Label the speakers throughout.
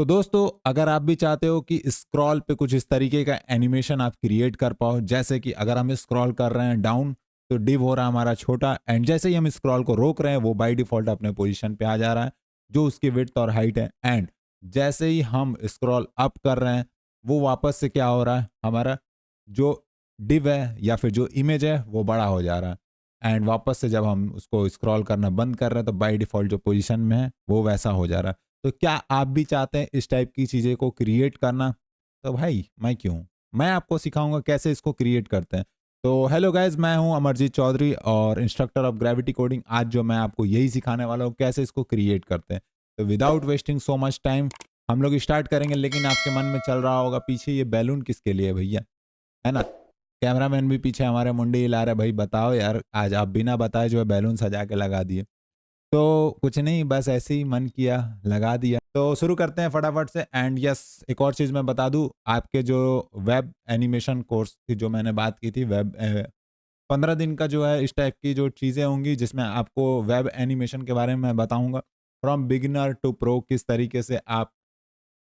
Speaker 1: तो दोस्तों अगर आप भी चाहते हो कि स्क्रॉल पे कुछ इस तरीके का एनिमेशन आप क्रिएट कर पाओ, जैसे कि अगर हम स्क्रॉल कर रहे हैं डाउन तो डिव हो रहा है हमारा छोटा, एंड जैसे ही हम स्क्रॉल को रोक रहे हैं वो बाय डिफॉल्ट अपने पोजीशन पे आ जा रहा है जो उसकी विड्थ और हाइट है, एंड जैसे ही हम स्क्रॉल अप कर रहे हैं वो वापस से क्या हो रहा है, हमारा जो डिव है या फिर जो इमेज है वो बड़ा हो जा रहा है, एंड वापस से जब हम उसको स्क्रॉल करना बंद कर रहे हैं तो बाय डिफॉल्ट जो पोजीशन में है वो वैसा हो जा रहा है। तो क्या आप भी चाहते हैं इस टाइप की चीज़ें को क्रिएट करना? तो भाई मैं क्यों? मैं आपको सिखाऊँगा कैसे इसको क्रिएट करते हैं। तो हेलो गाइज़, मैं हूँ अमरजीत चौधरी और इंस्ट्रक्टर ऑफ ग्रेविटी कोडिंग। आज जो मैं आपको यही सिखाने वाला हूँ कैसे इसको क्रिएट करते हैं। तो without wasting so much time हम लोग स्टार्ट करेंगे, लेकिन आपके मन में चल रहा होगा पीछे ये बैलून किसके लिए है भैया? है ना? कैमरामैन भी पीछे हमारे मुंडी हिला रहा है, भाई बताओ यार, आज आप बिना बताए जो है बैलून सजा के लगा दिए। तो कुछ नहीं, बस ऐसे ही मन किया, लगा दिया। तो शुरू करते हैं फटाफट से। एंड यस, एक और चीज़ मैं बता दूँ, आपके जो वेब एनिमेशन कोर्स की जो मैंने बात की थी, 15 दिन का जो है इस टाइप की जो चीज़ें होंगी जिसमें आपको वेब एनिमेशन के बारे में मैं बताऊँगा। फ्रॉम बिगिनर टू प्रो किस तरीके से आप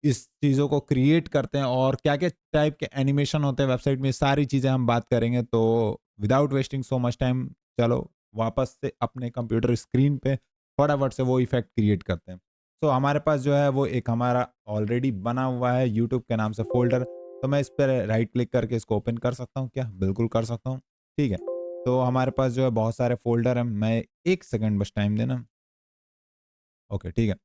Speaker 1: इस चीज़ों को क्रिएट करते हैं और क्या-क्या टाइप के एनिमेशन होते हैं वेबसाइट में, सारी चीज़ें हम बात करेंगे। तो without wasting so much time चलो वापस से अपने कंप्यूटर स्क्रीन पे फटाफट से वो इफ़ेक्ट क्रिएट करते हैं। सो हमारे पास जो है वो एक हमारा ऑलरेडी बना हुआ है यूट्यूब के नाम से फ़ोल्डर। तो मैं इस पे राइट क्लिक करके इसको ओपन कर सकता हूँ क्या? बिल्कुल कर सकता हूँ। ठीक है। तो हमारे पास जो है बहुत सारे फ़ोल्डर हैं। मैं 1 सेकंड बस टाइम देना। ओके, ठीक है।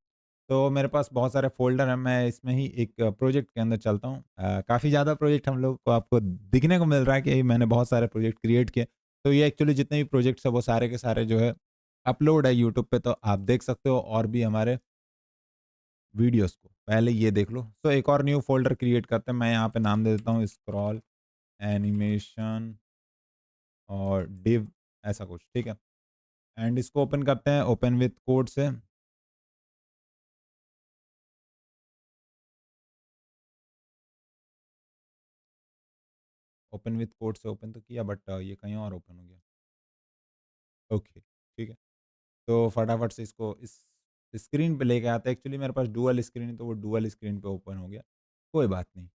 Speaker 1: तो मेरे पास बहुत सारे फ़ोल्डर हैं, मैं इसमें ही एक प्रोजेक्ट के अंदर चलता हूँ। काफ़ी ज़्यादा प्रोजेक्ट हम लोग को आपको दिखने को मिल रहा है कि मैंने बहुत सारे प्रोजेक्ट क्रिएट किए। तो ये एक्चुअली जितने भी प्रोजेक्ट्स हैं वो सारे के सारे जो है अपलोड है यूट्यूब पे, तो आप देख सकते हो और भी हमारे वीडियोज़ को। पहले ये देख लो। तो एक और न्यू फ़ोल्डर क्रिएट करते हैं, मैं यहाँ पे नाम दे देता हूँ स्क्रॉल एनिमेशन और डिव ऐसा कुछ, ठीक है? एंड इसको ओपन करते हैं, ओपन विथ कोड से। ओपन विथ कोड से ओपन तो किया, बट ये कहीं और ओपन हो गया। ओके, ठीक है। तो फटाफट से इसको इस स्क्रीन पे लेके आते हैं। एक्चुअली मेरे पास डुअल स्क्रीन है तो वो डुअल स्क्रीन पे ओपन हो गया। कोई बात नहीं।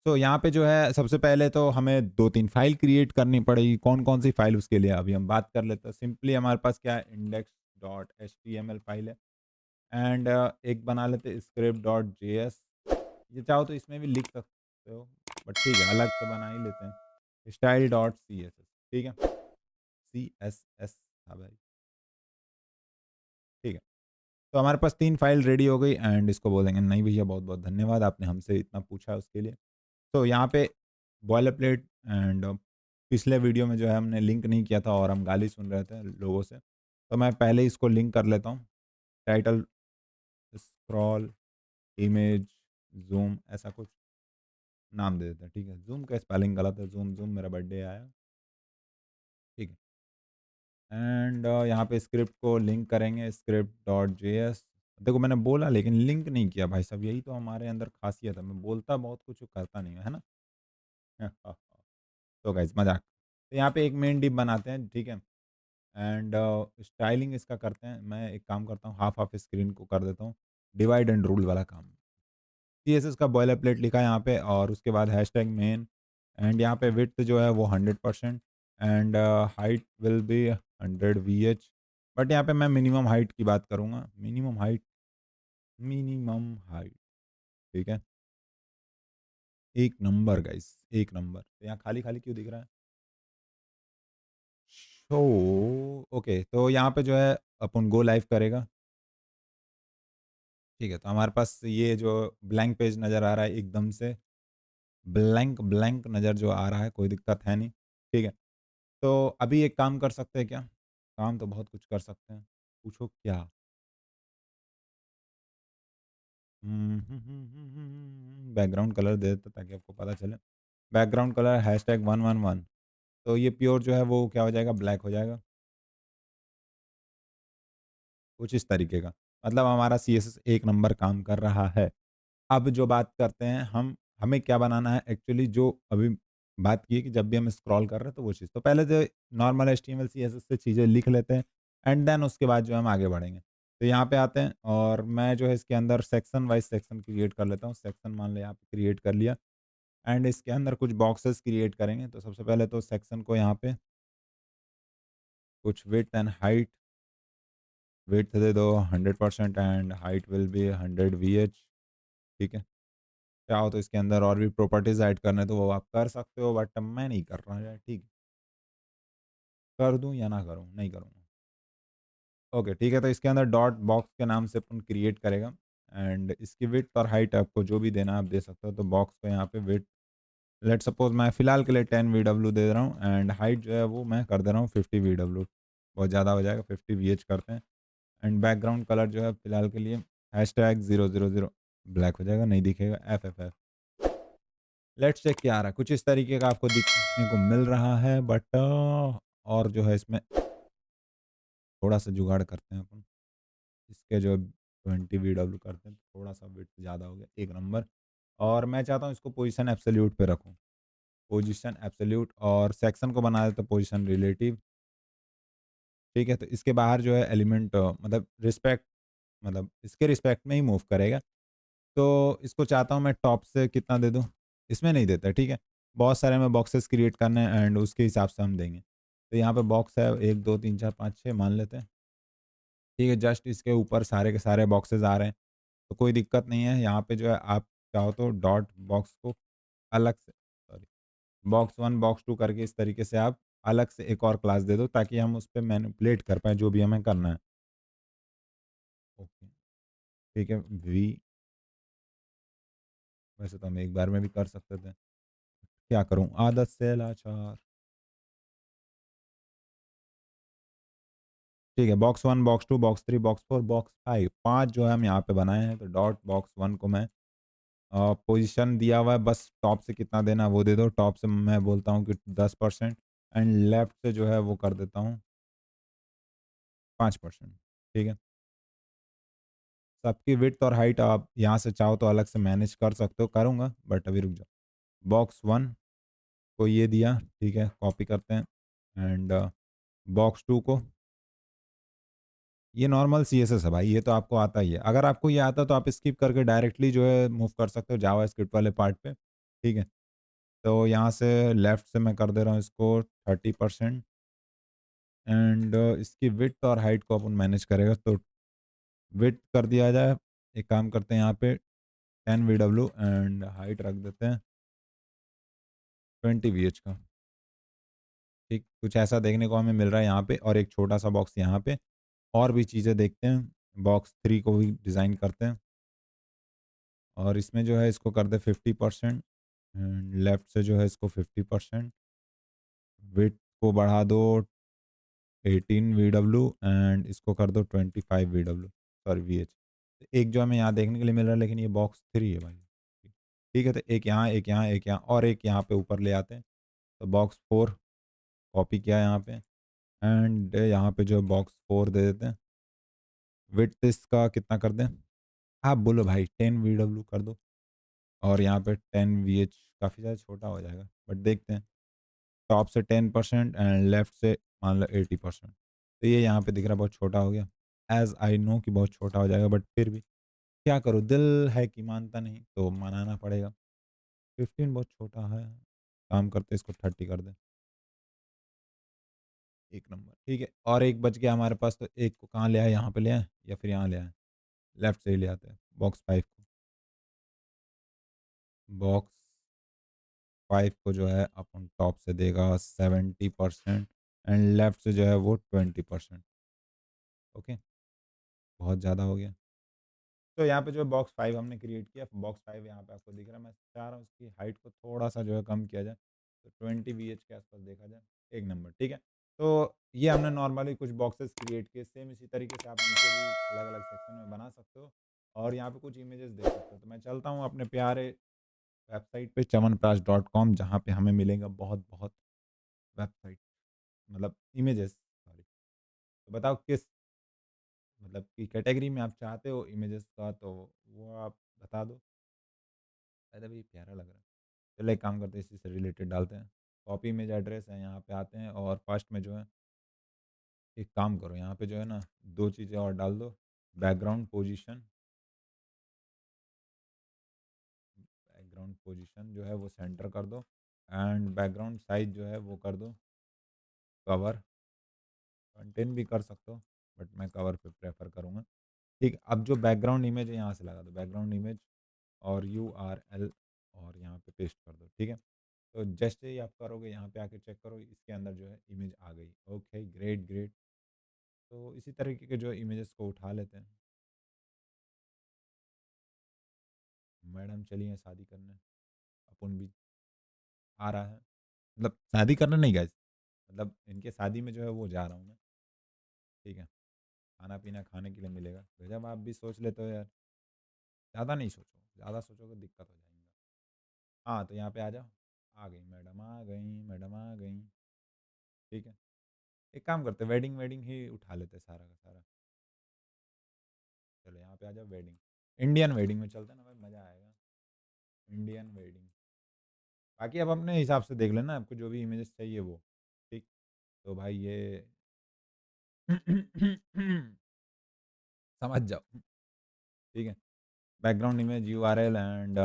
Speaker 1: तो यहाँ पे जो है सबसे पहले तो हमें 2-3 फाइल क्रिएट करनी पड़ेगी। कौन-कौन सी फाइल उसके लिए अभी हम बात कर लेते हैं। सिंपली हमारे पास क्या है, index.html फाइल है, एंड एक बना लेते हैं script.js। ये चाहो तो इसमें भी लिख सकते हो, बट ठीक है अलग से बना ही लेते हैं। style.css, ठीक है? CSS था भाई, ठीक है। तो हमारे पास 3 फाइल रेडी हो गई, एंड इसको बोलेंगे नहीं भैया बहुत-बहुत धन्यवाद आपने हमसे इतना पूछा उसके लिए। तो यहाँ पे बॉयलर प्लेट, एंड पिछले वीडियो में जो है हमने लिंक नहीं किया था और हम गाली सुन रहे थे लोगों से। तो मैं पहले ही इसको लिंक कर लेता हूँ। टाइटल, स्क्रॉल, इमेज, ज़ूम ऐसा कुछ नाम दे देते हैं, ठीक है? ज़ूम का स्पेलिंग गलत है, ज़ूम ज़ूम मेरा बर्थडे आया, ठीक है? एंड यहाँ पे स्क्रिप्ट को लिंक करेंगे script.js। देखो मैंने बोला लेकिन लिंक नहीं किया भाई साहब, यही तो हमारे अंदर खासियत है। मैं बोलता बहुत कुछ हूँ, करता नहीं हूँ, है ना? तो गाइस मज़ाक। तो यहाँ पे एक मेन डिप बनाते हैं, ठीक है? एंड स्टाइलिंग इसका करते हैं। मैं एक काम करता हूँ, हाफ हाफ स्क्रीन को कर देता हूँ डिवाइड एंड रूल वाला काम। सीएसएस का बॉयलर प्लेट लिखा है यहाँ पे, और उसके बाद हैशटैग मेन, एंड यहाँ पे विड्थ जो है वो 100%, and height will be 100 VH. But यहाँ पे मैं मिनिमम हाइट की बात करूँगा। मिनिमम हाइट, ठीक है? एक नंबर गाइस, एक नंबर। तो यहाँ खाली खाली क्यों दिख रहा है? शो। ओके, तो यहाँ पे जो है अपन गो लाइव करेगा, ठीक है? तो हमारे पास ये जो ब्लैंक पेज नज़र आ रहा है, एकदम से ब्लैंक ब्लैंक नज़र जो आ रहा है, कोई दिक्कत है नहीं, ठीक है? तो अभी एक काम कर सकते हैं क्या? काम तो बहुत कुछ कर सकते हैं। पूछो क्या? बैकग्राउंड कलर दे देते ताकि आपको पता चले। Background colour hashtag 111। तो ये प्योर जो है वो क्या हो जाएगा? ब्लैक हो जाएगा। कुछ इस तरीके का। मतलब हमारा सीएसएस एक नंबर काम कर रहा है। अब जो बात करते हैं हम, हमें क्या बनाना है एक्चुअली, जो अभी बात की है कि जब भी हम स्क्रॉल कर रहे हैं तो वो चीज़। तो पहले तो नॉर्मल एचटीएमएल सीएसएस से चीज़ें लिख लेते हैं, एंड देन उसके बाद जो है हम आगे बढ़ेंगे। तो यहाँ पे आते हैं और मैं जो है इसके अंदर सेक्शन वाइज़ सेक्शन क्रिएट कर लेता हूँ। सेक्शन मान लें यहाँ पे क्रिएट कर लिया एंड इसके अंदर कुछ बॉक्सेस क्रिएट करेंगे। तो सबसे पहले तो सेक्शन को यहाँ पे कुछ विड्थ एंड हाइट, विड्थ दे दो 100% and height will be 100 VH, ठीक है। चाहो तो इसके अंदर और भी प्रॉपर्टीज़ ऐड करने तो वो आप कर सकते हो बट मैं नहीं कर रहा है, ठीक है। कर दूँ या ना करूँ? नहीं करूँगा। ओके, ठीक है, तो इसके अंदर डॉट बॉक्स के नाम से अपन क्रिएट करेगा एंड इसकी विड्थ और हाइट आपको जो भी देना है आप दे सकते हो। तो बॉक्स को यहाँ पे विड्थ लेट्स सपोज़ मैं फ़िलहाल के लिए 10 वीडब्ल्यू दे रहा हूँ एंड हाइट जो है वो मैं कर दे रहा हूँ 50 वीडब्ल्यू। बहुत ज़्यादा हो जाएगा, 50 वीएच करते हैं एंड बैकग्राउंड कलर जो है फ़िलहाल के लिए #000 ब्लैक हो जाएगा, नहीं दिखेगा, एफएफएफ। लेट्स चेक क्या आ रहा है, कुछ इस तरीके का आपको दिखने को मिल रहा है बट और जो है इसमें थोड़ा-सा जुगाड़ करते हैं अपन। इसके जो 20 वीडब्ल्यू करते हैं, थोड़ा-सा विड्थ ज़्यादा हो गया, 1 नंबर। और मैं चाहता हूँ इसको पोज़ीशन एब्सोल्यूट पे रखूँ। पोज़ीशन एब्सोल्यूट और सेक्शन को बना देता हूँ पोज़ीशन रिलेटिव, ठीक है? तो इसके बाहर जो है एलिमेंट मतलब रिस्पेक्ट मतलब इसके रिस्पेक्ट में ही मूव करेगा। तो इसको चाहता हूँ मैं टॉप से कितना दे दूँ? इसमें नहीं देता, ठीक है? बहुत सारे हमें बॉक्सेस क्रिएट करने हैं एंड उसके हिसाब से हम देंगे। तो यहाँ पे बॉक्स है 1, 2, 3, 4, 5, 6 मान लेते हैं। ठीक है, जस्ट इसके ऊपर सारे के सारे बॉक्सेस आ रहे हैं, तो कोई दिक्कत नहीं है। यहाँ पे जो है आप चाहो तो डॉट बॉक्स को अलग से सॉरी बॉक्स 1, बॉक्स 2 करके इस तरीके से आप अलग से एक और क्लास दे दो ताकि हम उस पे मैनिपुलेट कर पाएँ जो भी हमें करना है। ओके, ठीक है, वी वैसे तो हम एक बार में भी कर सकते थे। क्या करूँ आदत से लाचार। ठीक है, box 1, box 2, box 3, box 4, box 5 5 जो है हम यहाँ पे बनाए हैं। तो डॉट बॉक्स 1 को मैं पोज़ीशन दिया हुआ है, बस टॉप से कितना देना है वो दे दो। टॉप से मैं बोलता हूँ कि 10% एंड लेफ्ट से जो है वो कर देता हूँ 5%, ठीक है। सबकी विड्थ और हाइट आप यहाँ से चाहो तो अलग से मैनेज कर सकते हो, करूँगा बट अभी रुक जाओ। बॉक्स 1 को ये दिया, ठीक है, कॉपी करते हैं एंड बॉक्स 2 को ये नॉर्मल सीएसएस है भाई, ये तो आपको आता ही है। अगर आपको ये आता तो आप स्किप करके डायरेक्टली जो है मूव कर सकते हो जावास्क्रिप्ट वाले पार्ट पे, ठीक है। तो यहाँ से लेफ्ट से मैं कर दे रहा हूँ इसको 30% एंड इसकी विड्थ और हाइट को अपन मैनेज करेगा। तो विड्थ कर दिया जाए, एक काम करते हैं यहाँ पे 10 वीडब्ल्यू एंड हाइट रख देते हैं 20 वीएच का, ठीक। कुछ ऐसा देखने को हमें मिल रहा है यहाँ पे और एक छोटा सा बॉक्स यहाँ पे। और भी चीज़ें देखते हैं, बॉक्स 3 को भी डिज़ाइन करते हैं और इसमें जो है इसको कर दे 50% एंड लेफ्ट से जो है इसको 50%, विड्थ को बढ़ा दो 18 वीडब्ल्यू एंड इसको कर दो 25 वीडब्ल्यू सॉरी वीएच। एक जो हमें यहाँ देखने के लिए मिल रहा है लेकिन ये बॉक्स 3 है भाई। ठीक है, तो एक यहाँ, एक यहाँ, एक यहाँ और एक यहाँ पे ऊपर ले आते हैं। तो बॉक्स 4 कॉपी किया यहाँ पे एंड यहाँ पे जो बॉक्स 4 दे देते हैं। विड्थ इसका कितना कर दें? आप बोलो भाई 10 वीडब्ल्यू कर दो और यहाँ पे 10 वीएच काफ़ी ज़्यादा छोटा हो जाएगा बट देखते हैं। टॉप से 10% एंड लेफ्ट से मान लो 80%। तो ये यहाँ पे दिख रहा है बहुत छोटा हो गया। ऐज़ आई नो कि बहुत छोटा हो जाएगा बट फिर भी क्या करूँ, दिल है कि मानता नहीं तो मनाना पड़ेगा। 15 बहुत छोटा है, काम करते इसको 30 कर दें। 1 नंबर, ठीक है। और एक बच गया हमारे पास, तो एक को कहाँ ले आए, यहाँ पे ले आएँ या फिर यहाँ ले आएँ? लेफ्ट से ही ले आते हैं, बॉक्स 5 को। बॉक्स 5 को जो है अपन टॉप से देगा 70% एंड लेफ्ट से जो है वो 20%। ओके, बहुत ज़्यादा हो गया। तो यहाँ पे जो बॉक्स 5 हमने क्रिएट किया, बॉक्स 5 यहाँ पे आपको दिख रहा है। मैं चाह रहा हूँ इसकी हाइट को थोड़ा-सा जो है कम किया जाए, तो 20 वीएच के आसपास देखा जाए, 1 नंबर, ठीक है। तो ये हमने नॉर्मली कुछ बॉक्सेस क्रिएट किए, सेम इसी तरीके से आप नीचे भी अलग-अलग सेक्शन में बना सकते हो और यहाँ पे कुछ इमेजेस देख सकते हो। तो मैं चलता हूँ अपने प्यारे वेबसाइट पे च्यवनप्राश.com, जहाँ पे हमें मिलेगा बहुत-बहुत वेबसाइट मतलब इमेजेस सॉरी। तो बताओ किस मतलब कि कैटेगरी में आप चाहते हो इमेजेस का, तो वो आप बता दो। अरे भाई प्यारा लग रहा है। चलो एक काम करते हैं, इसी से रिलेटेड डालते हैं। कॉपी इमेज एड्रेस है, यहाँ पे आते हैं और फर्स्ट में जो है एक काम करो, यहाँ पे जो है ना 2 चीज़ें और डाल दो। बैकग्राउंड पोजीशन, बैकग्राउंड पोजीशन जो है वो सेंटर कर दो, एंड बैकग्राउंड साइज जो है वो कर दो कवर, कंटेंट भी कर सकते हो बट मैं कवर पे प्रेफर करूँगा। ठीक, अब जो बैकग्राउंड इमेज है यहाँ से लगा दो, बैकग्राउंड इमेज और URL और यहाँ पे पेस्ट कर दो, ठीक है। तो जैसे ही आप करोगे यहाँ पे आके चेक करो, इसके अंदर जो है इमेज आ गई। Okay, great great. तो इसी तरीके के जो इमेजेस को उठा लेते हैं। मैडम चलिए शादी करने, अपन भी आ रहा है, मतलब शादी करने नहीं गए, मतलब इनके शादी में जो है वो जा रहा हूँ मैं, ठीक है। खाना पीना खाने के लिए मिलेगा। गजब, आप भी सोच लेते हो यार। ज़्यादा नहीं सोचो, ज़्यादा सोचोगे दिक्कत हो जाएगी। हाँ, तो यहाँ पे आ जाओ। आ गई मैडम, आ गई मैडम, आ गई। ठीक है, एक काम करते, वेडिंग वेडिंग ही उठा लेते सारा का सारा। चलो यहाँ पे आ जाओ, वेडिंग, इंडियन वेडिंग में चलते हैं ना भाई, मज़ा आएगा। इंडियन वेडिंग, बाकी आप अपने हिसाब से देख लेना, आपको जो भी इमेजेस चाहिए वो। ठीक, तो भाई ये समझ जाओ, ठीक है। बैकग्राउंड इमेज URL एंड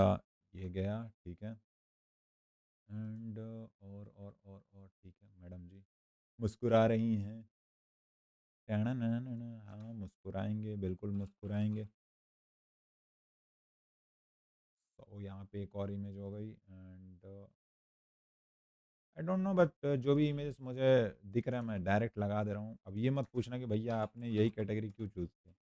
Speaker 1: ये गया, ठीक है। एंड और ठीक है मैडम जी मुस्कुरा रही हैं, हाँ मुस्कुराएंगे, बिल्कुल मुस्कुराएंगे। तो यहाँ पे एक और इमेज हो गई, and I don't know but जो भी इमेजेस मुझे दिख रहा है मैं डायरेक्ट लगा दे रहा हूँ। अब ये मत पूछना कि भैया आपने यही कैटेगरी क्यों चूज़ की,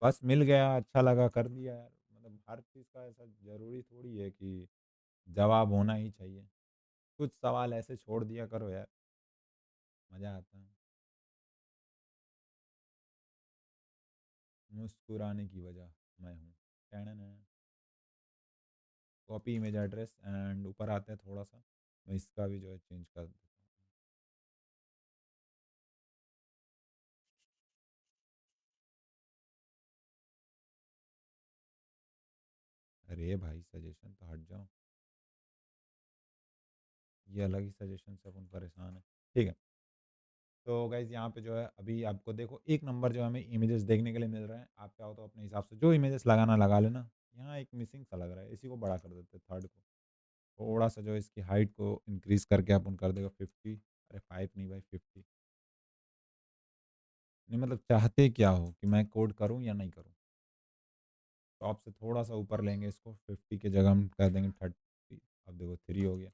Speaker 1: बस मिल गया, अच्छा लगा, कर दिया यार। मतलब हर चीज़ का ऐसा ज़रूरी थोड़ी है कि जवाब होना ही चाहिए। कुछ सवाल ऐसे छोड़ दिया करो यार, मज़ा आता है। मुस्कुराने की वजह मैं हूँ, टैनन। कॉपी इमेज एड्रेस एंड ऊपर आते हैं थोड़ा सा, मैं इसका भी जो है चेंज कर देता हूँ। अरे भाई सजेशन तो हट जाओ, ये अलग ही सजेशन से अपन परेशान है। ठीक है, तो गाइज़ यहाँ पे जो है अभी आपको देखो एक नंबर जो हमें इमेजेस देखने के लिए मिल रहे हैं। आप चाहो तो अपने हिसाब से जो इमेजेस लगाना लगा लेना। यहाँ एक मिसिंग सा लग रहा है, इसी को बड़ा कर देते हैं थर्ड को। थोड़ा सा जो है इसकी हाइट को इंक्रीज़ करके अपन कर देगा 50। अरे 5 नहीं भाई 50। नहीं मतलब चाहते क्या हो कि मैं कोड करूँ या नहीं करूँ? टॉप से थोड़ा सा ऊपर लेंगे इसको, 50 की जगह हम कर देंगे 30। अब देखो 3 हो गया,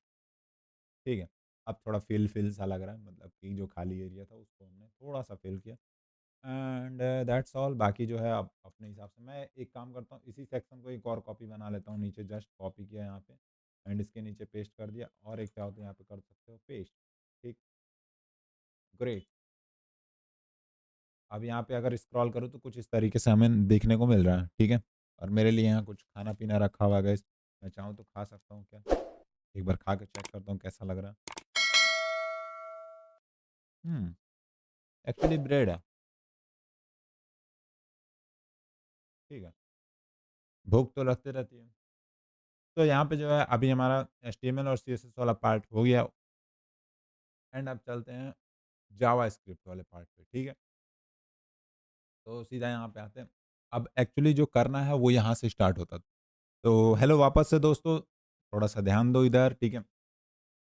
Speaker 1: ठीक है। अब थोड़ा फिल सा लग रहा है, मतलब कि जो खाली एरिया था उसको हमने थोड़ा सा फिल किया, एंड दैट्स ऑल। बाकी जो है आप अपने हिसाब से, मैं एक काम करता हूँ, इसी सेक्शन को एक और कॉपी बना लेता हूँ, नीचे जस्ट कॉपी किया यहाँ पे एंड इसके नीचे पेस्ट कर दिया, और एक चाहो तो यहाँ पे कर सकते हो पेस्ट। ठीक, ग्रेट। अब यहाँ पे अगर स्क्रॉल करूँ तो कुछ इस तरीके से हमें देखने को मिल रहा है, ठीक है। और मेरे लिए यहाँ कुछ खाना पीना रखा हुआ है गाइस, मैं चाहूँ तो खा सकता हूँ क्या? एक बार खा के चेक करता हूँ कैसा लग रहा है। एक्चुअली ब्रेड है, ठीक है। भूख तो लगती रहती है। तो यहाँ पे जो है अभी हमारा HTML और CSS वाला पार्ट हो गया, एंड अब चलते हैं जावा स्क्रिप्ट वाले पार्ट पे, ठीक है। तो सीधा यहाँ पे आते हैं। अब एक्चुअली जो करना है वो यहाँ से स्टार्ट होता है। तो हेलो वापस से दोस्तों, थोड़ा सा ध्यान दो इधर, ठीक है।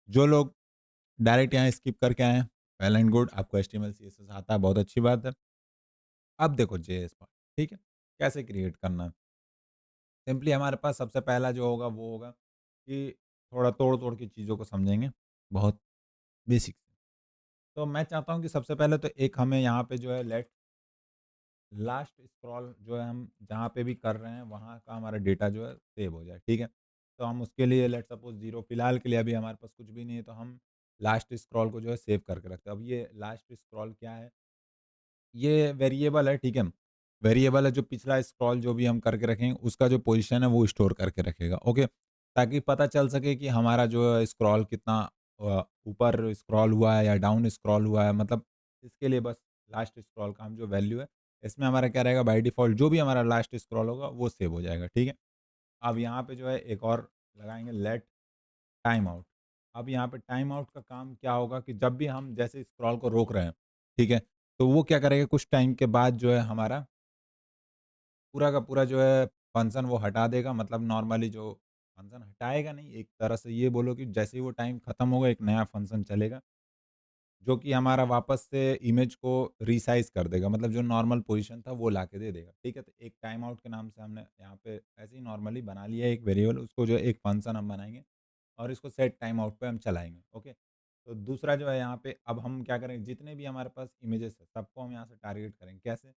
Speaker 1: जो लोग डायरेक्ट यहाँ स्किप करके आए हैं, वेल एंड गुड, आपको HTML CSS आता है, बहुत अच्छी बात है। अब देखो JS पार्ट, ठीक है, कैसे क्रिएट करना है। सिंपली हमारे पास सबसे पहला जो होगा वो होगा कि थोड़ा तोड़-तोड़ के चीज़ों को समझेंगे, बहुत बेसिक। तो मैं चाहता हूँ कि सबसे पहले तो एक हमें यहाँ पे जो है लेट लास्ट स्क्रॉल जो है हम जहाँ पे भी कर रहे हैं वहाँ का हमारा डेटा जो है सेव हो जाए, ठीक है। तो हम उसके लिए लेट्स सपोज़ 0 फिलहाल के लिए अभी हमारे पास कुछ भी नहीं है, तो हम लास्ट स्क्रॉल को जो है सेव करके रखते हैं। अब ये लास्ट स्क्रॉल क्या है? ये वेरिएबल है, ठीक है। वेरिएबल है जो पिछला स्क्रॉल जो भी हम करके रखेंगे उसका जो पोज़ीशन है वो स्टोर करके रखेगा, ओके। ताकि पता चल सके कि हमारा जो है स्क्रॉल कितना ऊपर स्क्रॉल हुआ है या डाउन स्क्रॉल हुआ है, मतलब इसके लिए बस लास्ट स्क्रॉल का हम जो वैल्यू है, इसमें हमारा क्या रहेगा, बाय डिफ़ॉल्ट जो भी हमारा लास्ट स्क्रॉल होगा वो सेव हो जाएगा, ठीक है। अब यहाँ पे जो है एक और लगाएँगे लेट टाइम आउट। अब यहाँ पे टाइम आउट का काम क्या होगा कि जब भी हम जैसे स्क्रॉल को रोक रहे हैं, ठीक है? तो वो क्या करेगा कुछ टाइम के बाद जो है हमारा पूरा का पूरा जो है फंक्शन वो हटा देगा, मतलब नॉर्मली जो फंक्शन हटाएगा नहीं, एक तरह से ये बोलो कि जैसे ही वो टाइम खत्म होगा एक नया फंक्शन चलेगा, जो कि हमारा वापस से इमेज को रीसाइज़ कर देगा, मतलब जो नॉर्मल पोज़ीशन था वो लाके दे देगा, ठीक है? तो एक टाइम आउट के नाम से हमने यहाँ पे ऐसे ही नॉर्मली बना लिया है एक वेरिएबल, उसको जो है एक फंक्शन हम बनाएँगे और इसको सेट टाइम आउट पे हम चलाएँगे, ओके? तो दूसरा जो है यहाँ पे अब हम क्या करेंगे, जितने भी हमारे पास इमेजेस हैं सबको हम यहाँ से टारगेट करेंगे, कैसे?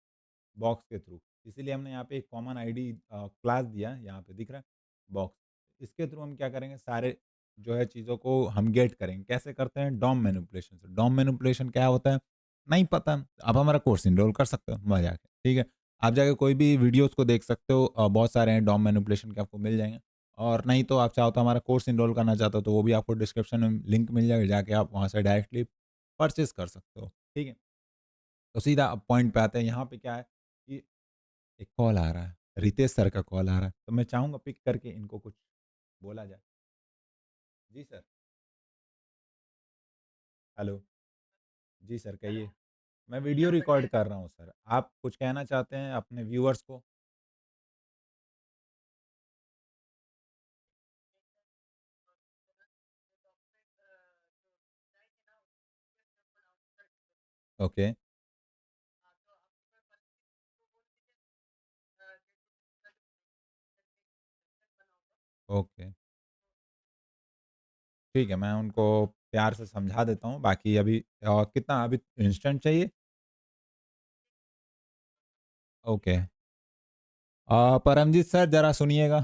Speaker 1: बॉक्स के थ्रू। इसीलिए हमने यहाँ पे एक कॉमन आईडी क्लास दिया है, यहाँ पे दिख रहा है बॉक्स। इसके थ्रू हम क्या करेंगे, सारे जो है चीज़ों को हम गेट करेंगे। कैसे करते हैं? डॉम मैनिपुलेशन से। डॉम मैनिपुलेशन क्या होता है? नहीं पता, आप हमारा कोर्स इनरोल कर सकते हो वहाँ जाके, ठीक है? आप जाके कोई भी वीडियोज़ को देख सकते हो, बहुत सारे हैं डॉम मैनिपुलेशन के, आपको मिल जाएँगे। और नहीं तो आप चाहो तो हमारा कोर्स इनरोल करना चाहते हो तो वो भी आपको डिस्क्रिप्शन में लिंक मिल जाएगा, जाके आप वहाँ से डायरेक्टली परचेज़ कर सकते हो, ठीक है? तो सीधा अब पॉइंट पे आते हैं, यहाँ पे क्या है कि एक कॉल आ रहा है, रितेश सर का कॉल आ रहा है, तो मैं चाहूँगा पिक करके इनको कुछ बोला जाए। जी सर, हेलो। जी सर, कहिए। मैं वीडियो रिकॉर्ड कर रहा हूँ सर, आप कुछ कहना चाहते हैं अपने व्यूअर्स को? ओके, ओके, ठीक है, मैं उनको प्यार से समझा देता हूँ, बाकी अभी कितना अभी इंस्टेंट चाहिए? ओके। परमजीत सर ज़रा सुनिएगा।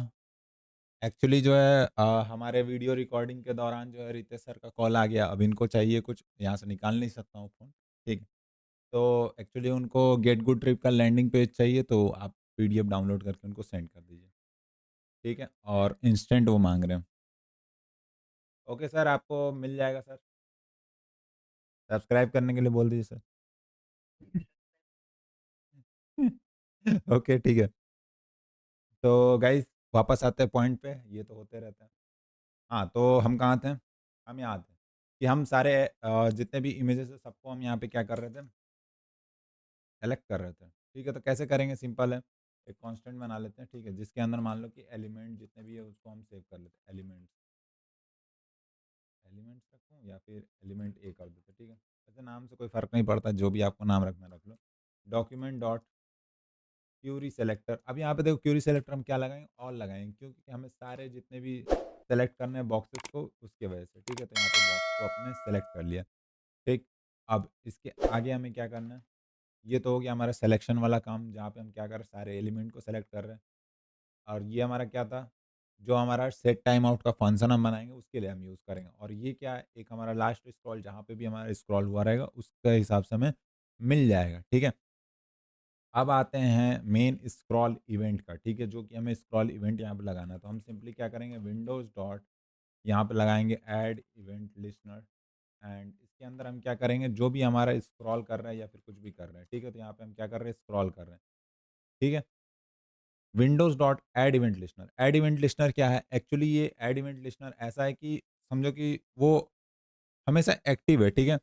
Speaker 1: एक्चुअली जो है हमारे वीडियो रिकॉर्डिंग के दौरान जो है रितेश सर का कॉल आ गया, अब इनको चाहिए कुछ, यहाँ से निकाल नहीं सकता हूँ फ़ोन, ठीक है। तो एक्चुअली उनको गेट गुड ट्रिप का लैंडिंग पेज चाहिए, तो आप पीडीएफ डाउनलोड करके उनको सेंड कर दीजिए, ठीक है? और इंस्टेंट वो माँग रहे हैं। ओके सर, आपको मिल जाएगा सर, सब्सक्राइब करने के लिए बोल दीजिए सर। ओके, ठीक है। तो गाइज़ वापस आते हैं पॉइंट पे, ये तो होते रहता है। हाँ, तो हम कहाँ थे? हम यहाँ थे कि हम सारे जितने भी इमेजेस हैं सबको हम यहाँ पे क्या कर रहे थे? सेलेक्ट कर रहे थे, ठीक है? तो कैसे करेंगे? सिंपल है, एक कांस्टेंट बना लेते हैं, ठीक है? जिसके अंदर मान लो कि एलिमेंट जितने भी है उसको हम सेव कर लेते हैं, एलिमेंट्स। एलिमेंट्स रखूँ या फिर एलिमेंट ए कर देते, ठीक है? वैसे नाम से कोई फ़र्क नहीं पड़ता, जो भी आपको नाम रखना रख लो। डॉक्यूमेंट डॉट क्यूरी सेलेक्टर, अब यहाँ पे देखो क्यूरी सेलेक्टर हम क्या लगाएंगे? ऑल लगाएंगे, क्योंकि हमें सारे जितने भी सेलेक्ट करने हैं बॉक्सेस को, उसके वजह से, ठीक है? तो यहाँ पे बॉक्स को अपने सेलेक्ट कर लिया, ठीक। अब इसके आगे हमें क्या करना है? ये तो हो गया हमारा सिलेक्शन वाला काम, जहाँ पे हम क्या कर रहे हैं, सारे एलिमेंट को सेलेक्ट कर रहे हैं। और ये हमारा क्या था? जो हमारा सेट टाइम आउट का फंक्शन हम बनाएँगे उसके लिए हम यूज़ करेंगे। और ये क्या है? एक हमारा लास्ट स्क्रॉल जहाँ पे भी हमारा स्क्रॉल हुआ रहेगा उसके हिसाब से हमें मिल जाएगा, ठीक है? अब आते हैं मेन स्क्रॉल इवेंट का, ठीक है? जो कि हमें स्क्रॉल इवेंट यहाँ पे लगाना है। तो हम सिंपली क्या करेंगे? विंडोज़ डॉट यहाँ पे लगाएँगे ऐड इवेंट लिस्टनर, एंड इसके अंदर हम क्या करेंगे? जो भी हमारा स्क्रॉल कर रहा है या फिर कुछ भी कर रहा है, ठीक है? तो यहाँ पे हम क्या कर रहे हैं? स्क्रॉल कर रहे हैं, ठीक है? Windows dot add event listener, add event listener क्या है? एक्चुअली ये ऐड इवेंट लिस्टनर ऐसा है कि समझो कि वो हमेशा एक्टिव है, ठीक है?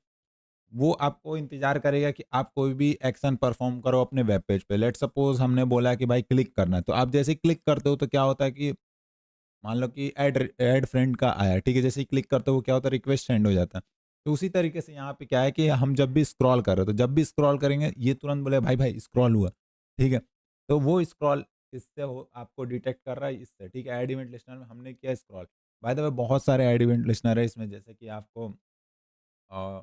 Speaker 1: वो आपको इंतज़ार करेगा कि आप कोई भी एक्शन परफ़ॉर्म करो अपने वेब पेज पे। लेट्स सपोज़ हमने बोला कि भाई क्लिक करना है, तो आप जैसे ही क्लिक करते हो तो क्या होता है कि मान लो कि ऐड फ्रेंड का आया, ठीक है? जैसे ही क्लिक करते हो क्या होता है? रिक्वेस्ट सेंड हो जाता है। तो उसी तरीके से यहाँ पे क्या है कि हम जब भी स्क्रॉल कर रहे हो, तो जब भी स्क्रॉल करेंगे ये तुरंत बोलेगा भाई, भाई स्क्रॉल हुआ, ठीक है? तो वो स्क्रॉल इससे हो आपको डिटेक्ट कर रहा है इससे, ठीक है? ऐड इवेंट लिस्टनर में हमने किया स्क्रॉल। बाय द वे बहुत सारे ऐड इवेंट लिस्टनर है इसमें, जैसे कि आपको अ,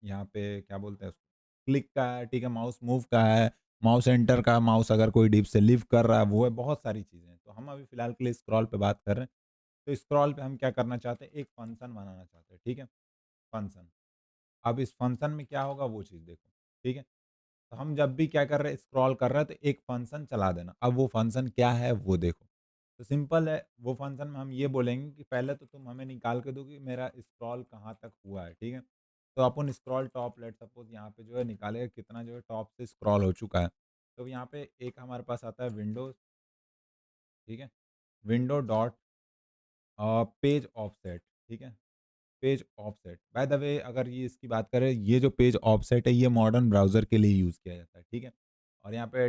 Speaker 1: यहाँ पे क्या बोलते हैं उसको, क्लिक का है, ठीक है? माउस मूव का है, माउस एंटर का, माउस अगर कोई डीप से लिव कर रहा है, वो है, बहुत सारी चीज़ें हैं। तो हम अभी फ़िलहाल के लिए स्क्रॉल पे बात कर रहे हैं। तो स्क्रॉल पे हम क्या करना चाहते हैं? एक फंक्शन बनाना चाहते हैं, ठीक है? फंक्शन। अब इस फंक्शन में क्या होगा वो चीज़ देखो, ठीक है? तो हम जब भी क्या कर रहे हैं? स्क्रॉल कर रहे हैं तो एक फंक्शन चला देना। अब वो फंक्शन क्या है वो देखो। तो सिंपल है, वो फंक्शन में हम ये बोलेंगे कि पहले तो तुम हमें निकाल के दो कि मेरा स्क्रॉल कहाँ तक हुआ है, ठीक है? तो अपन स्क्रॉल टॉप लेट्स सपोज़ यहाँ पे जो है निकालेगा कितना जो है टॉप से स्क्रॉल हो चुका है। तो यहाँ पे एक हमारे पास आता है विंडोज़, ठीक है? विंडो डॉट पेज ऑफसेट, ठीक है? Page offset, by the way अगर ये इसकी बात करें, ये जो पेज ऑफसेट है ये मॉडर्न ब्राउज़र के लिए यूज़ किया जाता है, ठीक है? और यहाँ पे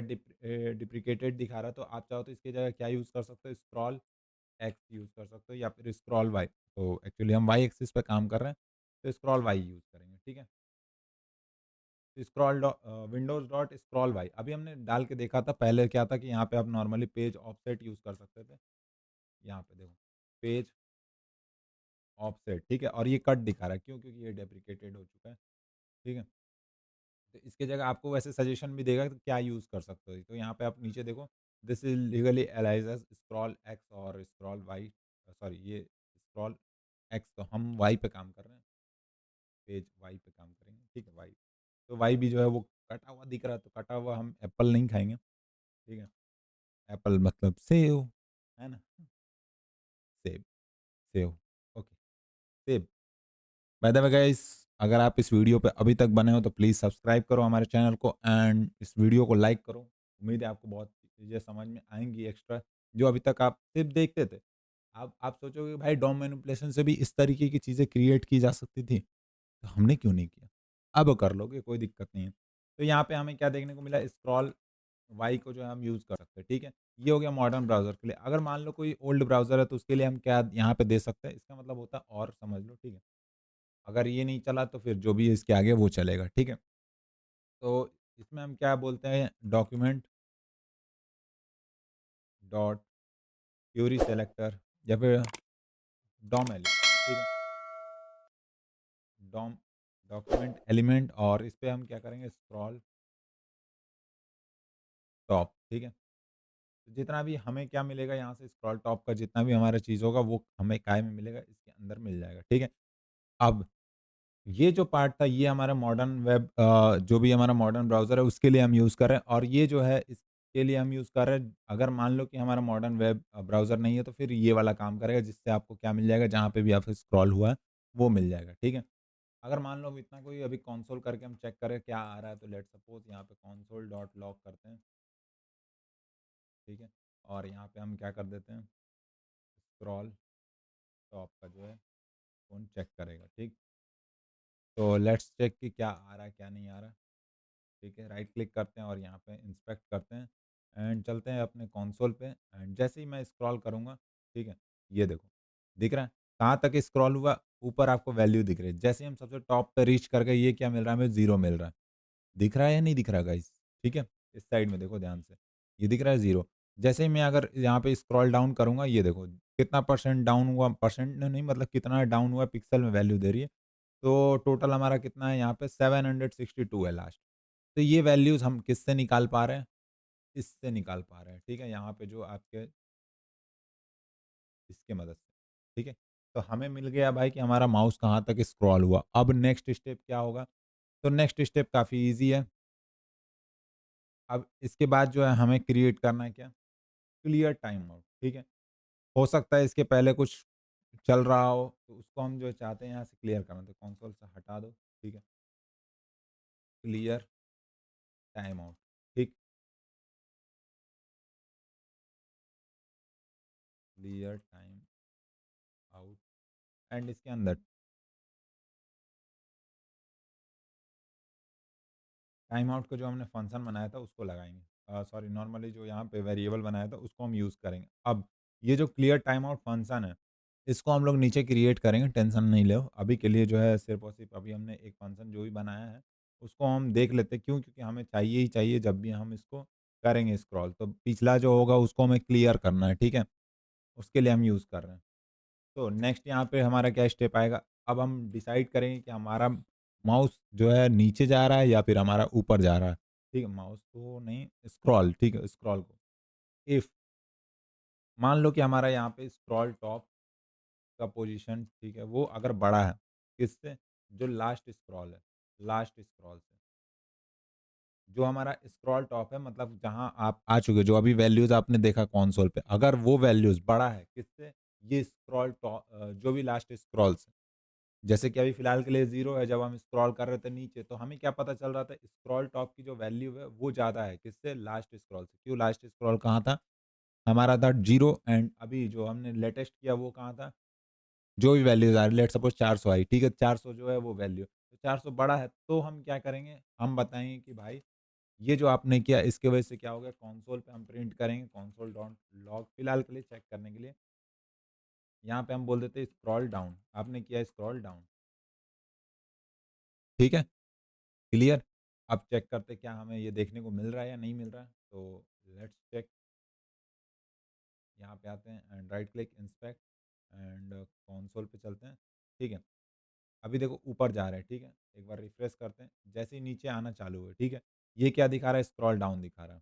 Speaker 1: डिप्रिकेटेड दिखा रहा है, तो आप चाहो तो इसकी जगह क्या यूज़ कर सकते हो, स्क्रॉल एक्स यूज़ कर सकते हो या फिर स्क्रॉल वाई। तो एक्चुअली हम वाई एक्सिस पे काम कर रहे हैं, तो स्क्रॉल वाई यूज़ करेंगे, ठीक है। विंडोज़ डॉट स्क्रॉल वाई अभी हमने डाल के देखा था, पहले क्या था कि यहाँ पे आप नॉर्मली पेज ऑफसेट यूज़ कर सकते थे। यहाँ पे देखो, पेज ऑफसेट, ठीक है, और ये कट दिखा रहा है, क्यों? क्योंकि ये डेप्रिकेटेड हो चुका है, ठीक है। तो इसकी जगह आपको वैसे सजेशन भी देगा कि क्या यूज़ कर सकते हो। तो यहाँ पे आप नीचे देखो, this is legally allies scroll x और स्क्रॉल वाई, सॉरी ये स्क्रॉल एक्स, तो हम वाई पे काम कर रहे हैं, पेज वाई पे काम करेंगे, ठीक है, वाई। तो वाई भी जो है वो कटा हुआ दिख रहा है, तो कटा हुआ हम एप्पल नहीं खाएँगे, ठीक है। एप्पल मतलब सेव, है ना? सेब, सेव, ओके, सेब। बाय द वे गाइस, अगर आप इस वीडियो पे अभी तक बने हो तो प्लीज़ सब्सक्राइब करो हमारे चैनल को एंड इस वीडियो को लाइक करो। उम्मीद है आपको बहुत चीज़ें समझ में आएँगी एक्स्ट्रा, जो अभी तक आप सिर्फ़ देखते थे। अब आप सोचोगे भाई डॉम मैनिपुलेशन से भी इस तरीके की चीज़ें क्रिएट की जा सकती थी, तो हमने क्यों नहीं किया? अब कर लोगे, कोई दिक्कत नहीं है। तो यहाँ पे हमें क्या देखने को मिला, स्क्रॉल वाई को जो है हम यूज़ कर सकते हैं, ठीक है? ये हो गया मॉडर्न ब्राउज़र के लिए। अगर मान लो कोई ओल्ड ब्राउज़र है तो उसके लिए हम क्या यहाँ पे दे सकते हैं, इसका मतलब होता है और समझ लो, ठीक है? अगर ये नहीं चला तो फिर जो भी है इसके आगे वो चलेगा, ठीक है? तो इसमें हम क्या बोलते हैं, डॉक्यूमेंट डॉट क्वेरी सेलेक्टर या फिर डॉम एलिमेंट, ठीक है? डॉम डॉक्यूमेंट एलिमेंट, और इस पे हम क्या करेंगे, स्क्रॉल टॉप, ठीक है? तो जितना भी हमें क्या मिलेगा यहाँ से, स्क्रॉल टॉप का जितना भी हमारा चीज़ होगा वो हमें काय में मिलेगा, इसके अंदर मिल जाएगा, ठीक है? अब ये जो पार्ट था ये हमारा मॉडर्न वेब, जो भी हमारा मॉडर्न ब्राउज़र है उसके लिए हम यूज़ कर रहे हैं, और ये जो है इसके लिए हम यूज़ कर रहे हैं। अगर मान लो कि हमारा मॉडर्न वेब ब्राउज़र नहीं है तो फिर ये वाला काम करेगा, जिससे आपको क्या मिल जाएगा, जहाँ पे भी आपका स्क्रॉल हुआ है वो मिल जाएगा, ठीक है। अगर मान लो इतना कोई अभी कंसोल करके हम चेक करें क्या आ रहा है, तो लेट्स सपोज़ यहाँ पे कंसोल डॉट लॉग करते हैं, ठीक है, और यहाँ पे हम क्या कर देते हैं, स्क्रॉल टॉप का जो है फ़ोन चेक करेगा, ठीक। तो लेट्स चेक कि क्या आ रहा है क्या नहीं आ रहा है। ठीक है, राइट क्लिक करते हैं और यहाँ पे इंस्पेक्ट करते हैं एंड चलते हैं अपने कंसोल पे, एंड जैसे ही मैं स्क्रॉल करूँगा, ठीक है, ये देखो, दिख रहा है कहाँ तक स्क्रॉल हुआ, ऊपर आपको वैल्यू दिख रही है। जैसे ही हम सबसे टॉप पे रीच कर गए, ये क्या मिल रहा है हमें, 0 मिल रहा है। दिख रहा है या नहीं दिख रहा गाइस? ठीक है, इस साइड में देखो ध्यान से, ये दिख रहा है 0। जैसे ही मैं अगर यहाँ पे स्क्रॉल डाउन करूँगा, ये देखो कितना परसेंट डाउन हुआ, परसेंट नहीं मतलब कितना डाउन हुआ, पिक्सल में वैल्यू दे रही है। तो टोटल हमारा कितना है यहाँ पे, 762 है लास्ट। तो ये वैल्यूज़ हम किससे निकाल पा रहे हैं? इससे निकाल पा रहे हैं, ठीक है? यहाँ पे जो आपके इसकी मदद से, ठीक है? तो हमें मिल गया भाई कि हमारा माउस कहाँ तक स्क्रॉल हुआ। अब नेक्स्ट स्टेप क्या होगा? तो नेक्स्ट स्टेप काफ़ी ईज़ी है। अब इसके बाद जो है हमें क्रिएट करना है क्या? क्लियर टाइम आउट, ठीक है? हो सकता है इसके पहले कुछ चल रहा हो, तो उसको हम जो चाहते हैं यहाँ से क्लियर करना, तो कंसोल से हटा दो, ठीक है? क्लियर टाइम आउट, ठीक? क्लियर टाइम आउट एंड इसके अंदर टाइम आउट का जो हमने फंक्शन बनाया था उसको लगाएँगे। सॉरी, नॉर्मली जो यहाँ पे वेरिएबल बनाया था उसको हम यूज़ करेंगे। अब ये जो क्लियर टाइम आउट फंक्शन है, इसको हम लोग नीचे क्रिएट करेंगे, टेंशन नहीं लो। अभी के लिए जो है सिर्फ़ और सिर्फ़ अभी हमने एक फंक्शन जो भी बनाया है, उसको हम देख लेते हैं, क्यों? क्योंकि हमें चाहिए ही चाहिए जब भी हम इसको करेंगे स्क्रॉल। तो पिछला जो होगा उसको हमें क्लियर करना है, ठीक है? उसके लिए हम यूज़ कर रहे हैं। तो नेक्स्ट यहाँ पे हमारा क्या स्टेप आएगा, अब हम डिसाइड करेंगे कि हमारा माउस जो है नीचे जा रहा है या फिर हमारा ऊपर जा रहा है। ठीक है, माउस को नहीं, स्क्रॉल, ठीक है, स्क्रॉल को। इफ मान लो कि हमारा यहाँ पे स्क्रॉल टॉप का पोजीशन, ठीक है, वो अगर बड़ा है, किससे? जो लास्ट स्क्रॉल है, लास्ट स्क्रॉल से। जो हमारा स्क्रॉल टॉप है मतलब जहाँ आप आ चुके हो, जो अभी वैल्यूज़ आपने देखा कंसोल पे, अगर वो वैल्यूज़ बड़ा है किससे? ये जो भी लास्ट स्क्रॉल से। जैसे कि अभी फ़िलहाल के लिए 0 है, जब हम स्क्रॉल कर रहे थे नीचे, तो हमें क्या पता चल रहा था, स्क्रॉल टॉप की जो वैल्यू है, वो ज़्यादा है, किससे? लास्ट स्क्रॉल से। क्यों? लास्ट स्क्रॉल कहाँ था? हमारा था 0, एंड अभी जो हमने लेटेस्ट किया वो कहाँ था? जो भी वैल्यूज़ आ रही, लेट्स सपोज़ 400 आई, ठीक है? 400 जो है वो वैल्यू, तो 400 बड़ा है, तो हम क्या करेंगे? हम बताएँगे कि भाई ये जो आपने किया इसकी वजह से क्या होगा, कंसोल पे हम प्रिंट करेंगे कंसोल डॉट लॉग फिलहाल के लिए चेक करने के लिए। यहाँ पे हम बोल देते हैं स्क्रॉल डाउन, आपने किया स्क्रॉल डाउन, ठीक है, क्लियर। अब चेक करते क्या हमें ये देखने को मिल रहा है या नहीं मिल रहा है, तो लेट्स चेक। यहाँ पे आते हैं and right click inspect and console पे चलते हैं, ठीक है। अभी देखो ऊपर जा रहे हैं, ठीक है, एक बार रिफ्रेश करते हैं, जैसे ही नीचे आना चालू हुए, ठीक है, ये क्या दिखा रहा है, स्क्रॉल डाउन दिखा रहा है,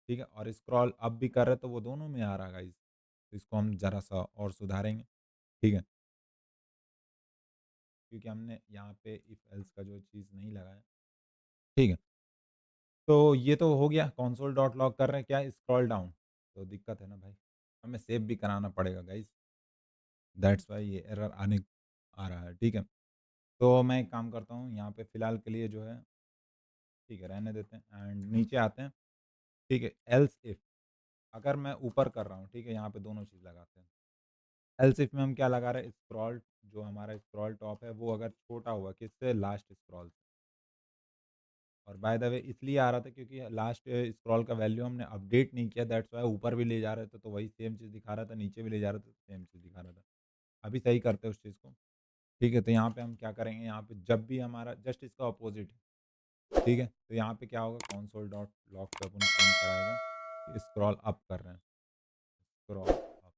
Speaker 1: ठीक है, और स्क्रॉल अप भी कर रहे हैं तो वो दोनों में आ रहा है गाइस। तो इसको हम ज़रा सा और सुधारेंगे, ठीक है, क्योंकि हमने यहाँ पे इफ एल्स का जो चीज़ नहीं लगाया, ठीक है। तो ये तो हो गया, कंसोल डॉट लॉग कर रहे हैं क्या, स्क्रॉल डाउन, तो दिक्कत है ना भाई, हमें सेव भी कराना पड़ेगा गाइस, दैट्स वाई ये एरर आ रहा है, ठीक है। तो मैं एक काम करता हूँ यहाँ पे फ़िलहाल के लिए जो है, ठीक है, रहने देते हैं एंड नीचे आते हैं, ठीक है, एल्स इफ अगर मैं ऊपर कर रहा हूँ, ठीक है, यहाँ पे दोनों चीज़ लगाते हैं। एल्स इफ में हम क्या लगा रहे हैं, स्क्रॉल जो हमारा स्क्रॉल टॉप है वो अगर छोटा हुआ किससे, लास्ट स्क्रॉल से। और बाय द वे इसलिए आ रहा था क्योंकि लास्ट स्क्रॉल का वैल्यू हमने अपडेट नहीं किया, दैट्स वाई ऊपर भी ले जा रहे थे तो वही सेम चीज़ दिखा रहा था, नीचे भी ले जा रहे थे तो सेम चीज़ दिखा रहा था। अभी सही करते हैं उस चीज़ को, ठीक है। तो यहाँ पे हम क्या करेंगे, यहाँ पे जब भी हमारा जस्ट इसका अपोजिट है, ठीक है, तो यहाँ पे क्या होगा, कंसोल डॉट लॉग पे अपन प्रिंट कराएगा कि स्क्रॉल अप कर रहे हैं, स्क्रॉल अप,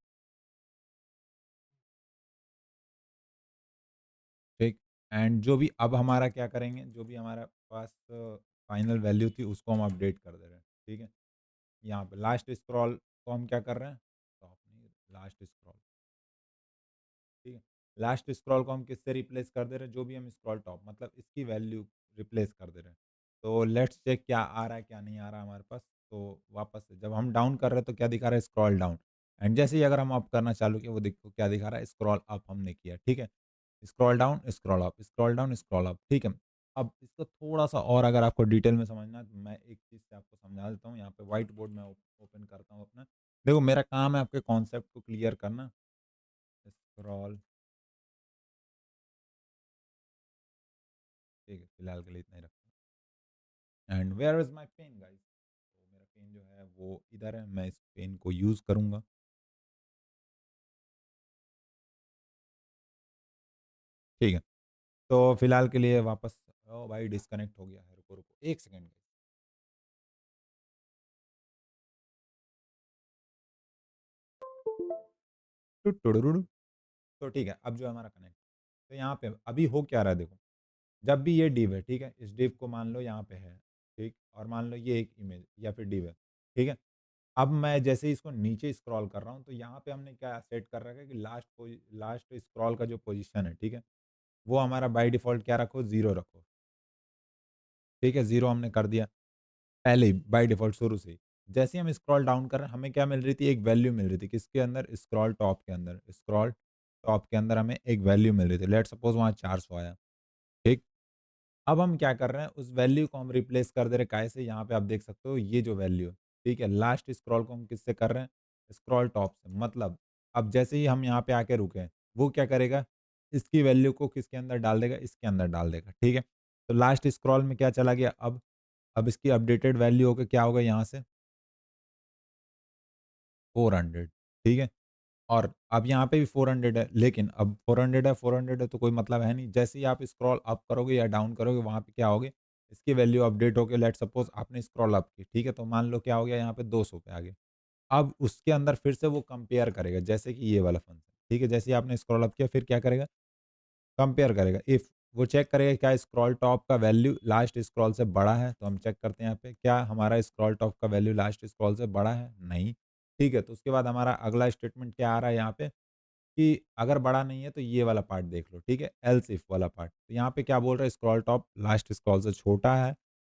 Speaker 1: ठीक। एंड जो भी अब हमारा क्या करेंगे, जो भी हमारा पास फाइनल वैल्यू थी उसको हम अपडेट कर दे रहे हैं, ठीक है। यहाँ पे लास्ट स्क्रॉल को हम क्या कर रहे हैं, टॉप नहीं, लास्ट स्क्रॉल, ठीक है। लास्ट स्क्रॉल को हम किससे रिप्लेस कर दे रहे हैं, जो भी हम स्क्रॉल टॉप मतलब इसकी वैल्यू रिप्लेस कर दे रहे हैं। तो लेट्स चेक क्या आ रहा है क्या नहीं आ रहा है हमारे पास। तो वापस से जब हम डाउन कर रहे हैं तो क्या दिखा रहा है, स्क्रॉल डाउन। एंड जैसे ही अगर हम अप करना चालू किया वो देखो क्या दिखा रहा है, स्क्रॉल अप हमने किया, ठीक है। Scroll down, scroll up, scroll down, scroll up, ठीक है। अब इसको थोड़ा-सा और अगर आपको डिटेल में समझना है तो मैं एक चीज़ से आपको समझा देता हूँ। यहाँ पे व्हाइट बोर्ड मैं ओपन करता हूँ अपना। देखो मेरा काम है आपके कॉन्सेप्ट को क्लियर करना। स्क्रॉल, ठीक है, फिलहाल के लिए इतना ही रखते हैं। And where is my pen guys? तो मेरा पेन जो है वो इधर है, मैं इस पेन को यूज़ करूँगा, ठीक है। तो फिलहाल के लिए वापस ओ भाई डिस्कनेक्ट हो गया है, रुको, रुको 1 सेकंड। टुटुडुडुडु। तो ठीक है, अब जो है हमारा कनेक्ट, तो यहाँ पे अभी हो क्या रहा है देखो, जब भी ये डिव है, ठीक है, इस डिव को मान लो यहाँ पे है, ठीक, और मान लो ये एक इमेज या फिर डिव है, ठीक है। अब मैं जैसे ही इसको नीचे स्क्रॉल कर रहा हूँ, तो यहाँ पे हमने क्या सेट कर रखा है कि लास्ट स्क्रॉल का जो पोजीशन है, ठीक है, वो हमारा बाय डिफ़ॉल्ट क्या रखो, 0 रखो, ठीक है, 0 हमने कर दिया, पहले ही बाय डिफ़ॉल्ट शुरू से ही। जैसे ही हम स्क्रॉल डाउन कर रहे हैं, हमें क्या मिल रही थी, एक वैल्यू मिल रही थी, किसके अंदर, स्क्रॉल टॉप के अंदर हमें एक वैल्यू मिल रही थी, लेट्स सपोज़ वहाँ 400 आया, ठीक। अब हम क्या कर रहे हैं, उस वैल्यू को हम रिप्लेस कर दे रहे हैं काय से, यहाँ पे आप देख सकते हो ये जो वैल्यू है, ठीक है, लास्ट स्क्रॉल को हम किससे कर रहे हैं, स्क्रॉल टॉप से। मतलब अब जैसे ही हम यहाँ पे आके रुके हैं, वो क्या करेगा, इसकी वैल्यू को किसके अंदर डाल देगा, इसके अंदर डाल देगा, ठीक है। तो लास्ट स्क्रॉल में क्या चला गया, अब इसकी अपडेटेड वैल्यू होके क्या होगा यहाँ से 400, ठीक है। और अब यहाँ पे भी 400 है, लेकिन अब 400 है तो कोई मतलब है नहीं। जैसे ही आप स्क्रॉल अप करोगे या डाउन करोगे, वहाँ पे क्या होगे, इसकी वैल्यू अपडेट होके लेट्स सपोज़ आपने स्क्रॉल अप की, ठीक है, तो मान लो क्या हो गया, यहाँ पे 200 पे आ गए। अब उसके अंदर फिर से वो कंपेयर करेगा, जैसे कि ये वाला फंक्शन, ठीक है, जैसे ही आपने स्क्रॉल अप किया फिर क्या करेगा, कंपेयर करेगा। इफ वो चेक करेगा क्या स्क्रॉल टॉप का वैल्यू लास्ट स्क्रॉल से बड़ा है, तो हम चेक करते हैं यहाँ पे, क्या हमारा स्क्रॉल टॉप का वैल्यू लास्ट स्क्रॉल से बड़ा है? नहीं। ठीक है, तो उसके बाद हमारा अगला स्टेटमेंट क्या आ रहा है यहाँ पे, कि अगर बड़ा नहीं है तो ये वाला पार्ट देख लो, ठीक है? एल्स इफ वाला पार्ट। तो यहाँ पे क्या बोल रहा है, स्क्रॉल टॉप लास्ट स्क्रॉल से छोटा है,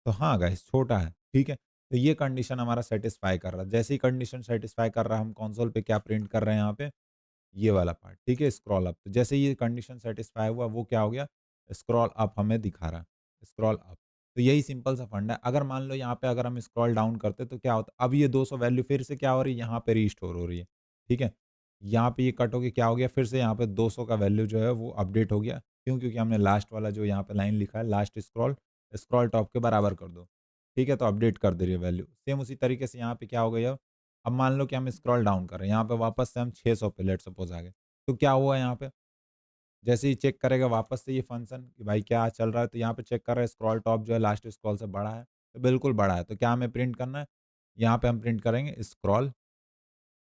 Speaker 1: तो हाँ गाइस छोटा है, ठीक है? तो ये कंडीशन हमारा सैटिस्फाई कर रहा है। जैसे ही कंडीशन सैटिस्फाई कर रहा है, हम कंसोल पे क्या प्रिंट कर रहे हैं यहाँ पे, ये वाला पार्ट, ठीक है, स्क्रॉल अप। तो जैसे ये कंडीशन सैटिस्फाई हुआ, वो क्या हो गया, स्क्रॉल अप हमें दिखा रहा है, स्क्रॉल अप। तो यही सिंपल सा फंडा है। अगर मान लो यहाँ पे अगर हम स्क्रॉल डाउन करते तो क्या होता, अब ये 200 वैल्यू फिर से क्या हो रही है, यहाँ पे रीस्टोर हो रही है, ठीक है। यहाँ पे ये कट हो के क्या हो गया, फिर से यहाँ पे 200 का वैल्यू जो है वो अपडेट हो गया। क्यों? क्योंकि हमने लास्ट वाला जो यहाँ पे लाइन लिखा है, लास्ट स्क्रॉल, स्क्रॉल टॉप के बराबर कर दो, ठीक है, तो अपडेट कर दे रही है वैल्यू। सेम उसी तरीके से यहाँ पे क्या हो गया, अब मान लो कि हम स्क्रॉल डाउन कर रहे हैं, यहाँ पे वापस से हम 600 पे लेट्स सपोज़ आ गए। तो क्या हुआ यहाँ पे, जैसे ही चेक करेगा वापस से ये फंक्शन कि भाई क्या चल रहा है, तो यहाँ पे चेक कर रहा है स्क्रॉल टॉप जो है लास्ट स्क्रॉल से बड़ा है, तो बिल्कुल बड़ा है। तो क्या हमें प्रिंट करना है, यहाँ पे हम प्रिंट करेंगे स्क्रॉल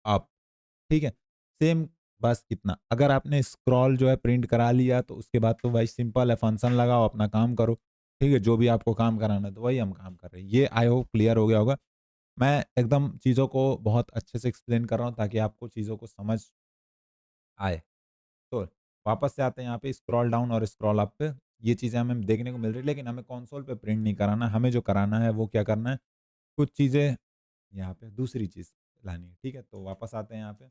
Speaker 1: अप, ठीक है? सेम बस इतना। अगर आपने स्क्रॉल जो है प्रिंट करा लिया तो उसके बाद तो भाई सिंपल है, फंक्शन लगाओ, अपना काम करो, ठीक है? जो भी आपको काम कराना है, तो वही हम काम कर रहे हैं। ये आई होप क्लियर हो गया होगा। मैं एकदम चीज़ों को बहुत अच्छे से एक्सप्लेन कर रहा हूँ ताकि आपको चीज़ों को समझ आए। तो वापस से आते हैं यहाँ पे स्क्रॉल डाउन और स्क्रॉल अप पे, ये चीज़ें हमें देखने को मिल रही है, लेकिन हमें कंसोल पे प्रिंट नहीं कराना, हमें जो कराना है वो क्या करना है, कुछ चीज़ें यहाँ पे दूसरी चीज़ लानी है, ठीक है? तो वापस आते हैं यहाँ पे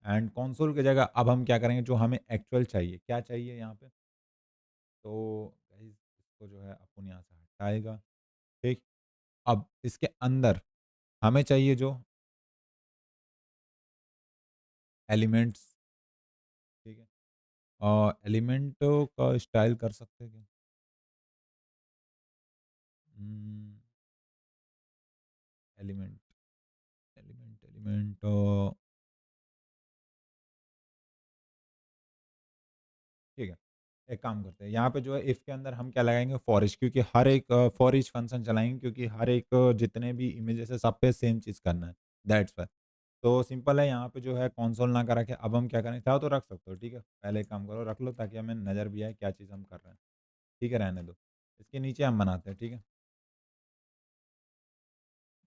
Speaker 1: एंड कंसोल की जगह अब हम क्या करेंगे, जो हमें एक्चुअल चाहिए, क्या चाहिए यहाँ पे? तो गाइस इसको जो है अपन यहाँ से हटाएगा, ठीक? अब इसके अंदर हमें चाहिए जो एलिमेंट्स, ठीक है? एलिमेंटों का स्टाइल कर सकते हैं क्या? उम, एलिमेंट, एलिमेंट ठीक है, एक काम करते हैं, यहाँ पे जो है इफ के अंदर हम क्या लगाएँगे फॉर ईच, क्योंकि हर एक फॉर ईच फंक्शन चलाएँगे, क्योंकि हर एक जितने भी इमेजेस है सब पे सेम चीज़ करना है, दैट्स व्हाई। तो सिंपल है, यहाँ पे जो है कंसोल ना करा के अब हम क्या करें, चाहो तो रख सकते हो, ठीक है? पहले एक काम करो, रख लो ताकि हमें नज़र भी आए क्या चीज़ हम कर रहे हैं, ठीक है? रहने दो। इसके नीचे हम बनाते हैं, ठीक है?